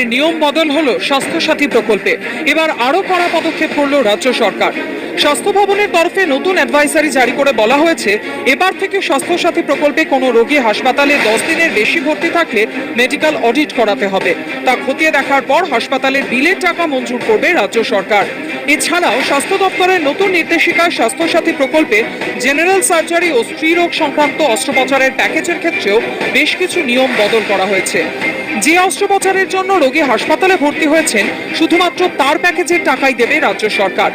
ফের নিয়ম বদল হলো স্বাস্থ্যসাথী প্রকল্পে। এবার আরো কড়া পদক্ষেপ করল রাজ্য সরকার। স্বাস্থ্য ভবনের তরফে নতুন অ্যাডভাইসারি জারি করে বলা হয়েছে, এবার থেকে স্বাস্থ্যসাথী প্রকল্পে কোনো রোগী হাসপাতালে 10 দিনের বেশি ভর্তি থাকলে মেডিকেল অডিট করাতে হবে। তা খতিয়ে দেখার পর হাসপাতালের বিলের টাকা মঞ্জুর করবে রাজ্য সরকার। এছাড়াও স্বাস্থ্য দপ্তরের নতুন নির্দেশিকায় স্বাস্থ্যসাথী প্রকল্পে জেনারেল সার্জারি ও স্ত্রীরোগ সংক্রান্ত অস্ত্রোপচারের প্যাকেজের ক্ষেত্রেও বেশ কিছু নিয়ম বদল করা হয়েছে। যে অস্ত্রোপচারের জন্য রোগী হাসপাতালে ভর্তি হয়েছেন, শুধুমাত্র তার প্যাকেজের টাকাই দেবে রাজ্য সরকার।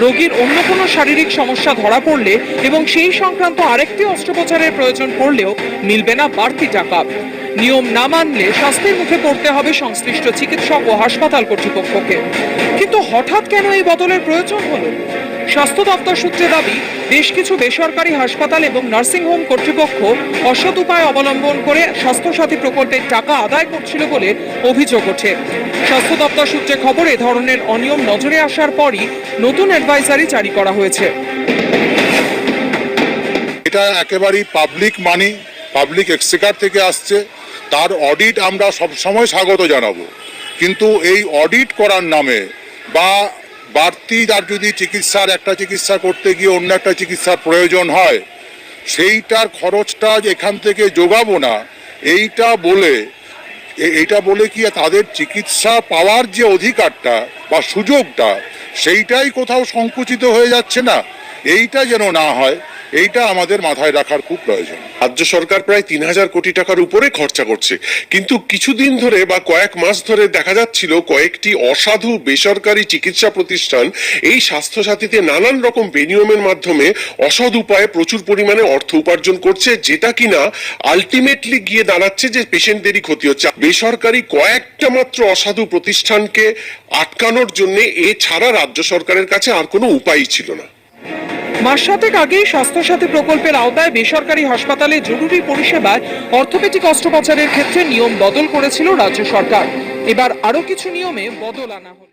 রোগীর অন্য কোনো শারীরিক সমস্যা ধরা পড়লে এবং সেই সংক্রান্ত আরেকটি অস্ত্রোপচারের প্রয়োজন পড়লেও মিলবে না বাড়তি টাকা। নিয়ম না মানলে শাস্তির মুখে পড়তে হবে সংশ্লিষ্ট চিকিৎসক ও হাসপাতাল কর্তৃপক্ষকে। কিন্তু হঠাৎ কেন এই বদলের প্রয়োজন হলো? স্বাস্থ্য দপ্তর সূত্রে দাবি, বেশ কিছু বেসরকারি হাসপাতাল এবং নার্সিংহোম কর্তৃপক্ষ অসৎ উপায় অবলম্বন করে স্বাস্থ্যসাথী প্রকল্পের টাকা আদায় করছিল বলে অভিযোগ ওঠে। স্বাস্থ্য দপ্তর সূত্রে খবর, এ ধরনের অনিয়ম নজরে আসার পরই নতুন অ্যাডভাইসারি জারি করা হয়েছে। এটা একেবারেই পাবলিক মানি, পাবলিক এক্সচেকার থেকে আসছে, তার অডিট আমরা সবসময় স্বাগত জানাবো। কিন্তু এই অডিট করার নামে বা বাড়তি তার যদি একটা চিকিৎসা করতে গিয়ে অন্য একটা চিকিৎসার প্রয়োজন হয়, সেইটার খরচটা এখান থেকে যোগাবো না, এইটা বলে কি তাদের চিকিৎসা পাওয়ার যে অধিকারটা বা সুযোগটা, সেইটাই কোথাও সংকুচিত হয়ে যাচ্ছে না? এইটা যেন না হয়, এইটা আমাদের মাথায় রাখার খুব প্রয়োজন। রাজ্য সরকার প্রায় 3000 কোটি টাকার উপরে খরচা করছে, কিন্তু কিছুদিন ধরে বা কয়েক মাস ধরে দেখা যাচ্ছিল কয়েকটি অসাধু বেসরকারি চিকিৎসা প্রতিষ্ঠান এই স্বাস্থ্যসাথীতে নানান রকম বেনিয়মের মাধ্যমে অসৎ উপায়ে প্রচুর পরিমাণে অর্থ উপার্জন করছে, যেটা কিনা আলটিমেটলি গিয়ে দাঁড়াচ্ছে যে পেশেন্টদেরই ক্ষতি হচ্ছে। বেসরকারি কয়েকটা মাত্র অসাধু প্রতিষ্ঠানকে আটকানোর জন্য এছাড়া রাজ্য সরকারের কাছে আর কোনো উপায়ই ছিল না। মাস সাতেক আগেই স্বাস্থ্যসাথী প্রকল্পের আওতায় বেসরকারি হাসপাতালে জরুরি পরিষেবায় অর্থোপেডিক অস্ত্রোপচারের ক্ষেত্রে নিয়ম বদল করেছিল রাজ্য সরকার। এবার আরো কিছু নিয়মে বদল আনা হলো।